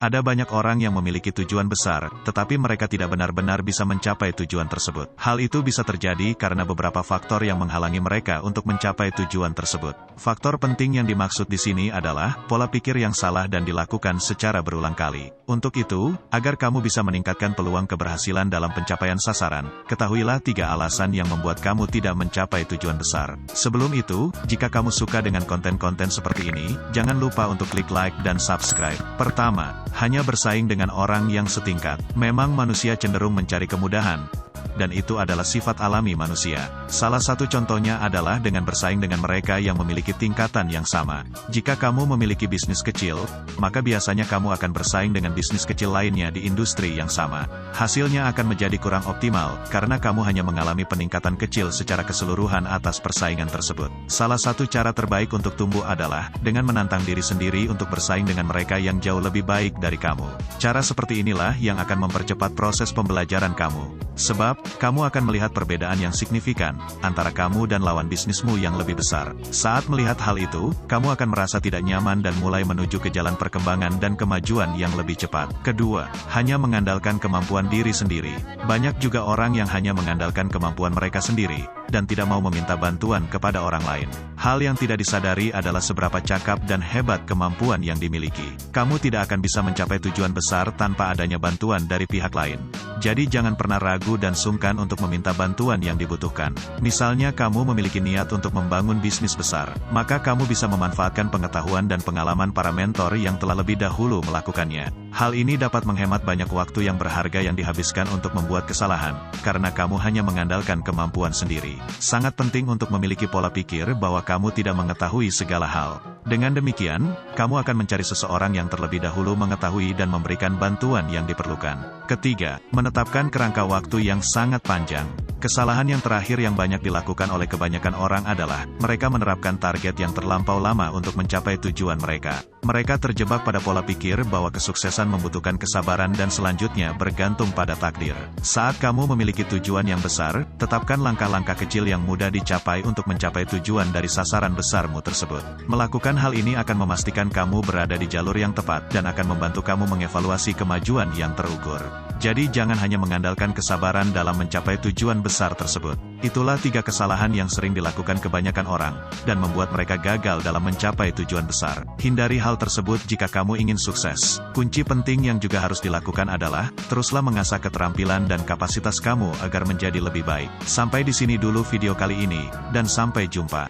Ada banyak orang yang memiliki tujuan besar, tetapi mereka tidak benar-benar bisa mencapai tujuan tersebut. Hal itu bisa terjadi karena beberapa faktor yang menghalangi mereka untuk mencapai tujuan tersebut. Faktor penting yang dimaksud di sini adalah pola pikir yang salah dan dilakukan secara berulang kali. Untuk itu, agar kamu bisa meningkatkan peluang keberhasilan dalam pencapaian sasaran, ketahuilah 3 alasan yang membuat kamu tidak mencapai tujuan besar. Sebelum itu, jika kamu suka dengan konten-konten seperti ini, jangan lupa untuk klik like dan subscribe. Pertama, hanya bersaing dengan orang yang setingkat. Memang manusia cenderung mencari kemudahan, dan itu adalah sifat alami manusia. Salah satu contohnya adalah dengan bersaing dengan mereka yang memiliki tingkatan yang sama. Jika kamu memiliki bisnis kecil, maka biasanya kamu akan bersaing dengan bisnis kecil lainnya di industri yang sama. Hasilnya akan menjadi kurang optimal, karena kamu hanya mengalami peningkatan kecil secara keseluruhan atas persaingan tersebut. Salah satu cara terbaik untuk tumbuh adalah dengan menantang diri sendiri untuk bersaing dengan mereka yang jauh lebih baik dari kamu. Cara seperti inilah yang akan mempercepat proses pembelajaran kamu. Sebab, kamu akan melihat perbedaan yang signifikan antara kamu dan lawan bisnismu yang lebih besar. Saat melihat hal itu, kamu akan merasa tidak nyaman dan mulai menuju ke jalan perkembangan dan kemajuan yang lebih cepat. Kedua, hanya mengandalkan kemampuan diri sendiri. Banyak juga orang yang hanya mengandalkan kemampuan mereka sendiri, dan tidak mau meminta bantuan kepada orang lain. Hal yang tidak disadari adalah seberapa cakap dan hebat kemampuan yang dimiliki. Kamu tidak akan bisa mencapai tujuan besar tanpa adanya bantuan dari pihak lain. Jadi jangan pernah ragu dan sungkan untuk meminta bantuan yang dibutuhkan. Misalnya kamu memiliki niat untuk membangun bisnis besar, maka kamu bisa memanfaatkan pengetahuan dan pengalaman para mentor yang telah lebih dahulu melakukannya. Hal ini dapat menghemat banyak waktu yang berharga yang dihabiskan untuk membuat kesalahan, karena kamu hanya mengandalkan kemampuan sendiri. Sangat penting untuk memiliki pola pikir bahwa kamu tidak mengetahui segala hal. Dengan demikian, kamu akan mencari seseorang yang terlebih dahulu mengetahui dan memberikan bantuan yang diperlukan. Ketiga, menetapkan kerangka waktu yang sangat panjang. Kesalahan yang terakhir yang banyak dilakukan oleh kebanyakan orang adalah, mereka menerapkan target yang terlampau lama untuk mencapai tujuan mereka. Mereka terjebak pada pola pikir bahwa kesuksesan membutuhkan kesabaran dan selanjutnya bergantung pada takdir. Saat kamu memiliki tujuan yang besar, tetapkan langkah-langkah kecil yang mudah dicapai untuk mencapai tujuan dari sasaran besarmu tersebut. Melakukan hal ini akan memastikan kamu berada di jalur yang tepat dan akan membantu kamu mengevaluasi kemajuan yang terukur. Jadi jangan hanya mengandalkan kesabaran dalam mencapai tujuan besar tersebut. Itulah 3 kesalahan yang sering dilakukan kebanyakan orang, dan membuat mereka gagal dalam mencapai tujuan besar. Hindari hal tersebut jika kamu ingin sukses. Kunci penting yang juga harus dilakukan adalah, teruslah mengasah keterampilan dan kapasitas kamu agar menjadi lebih baik. Sampai di sini dulu video kali ini, dan sampai jumpa.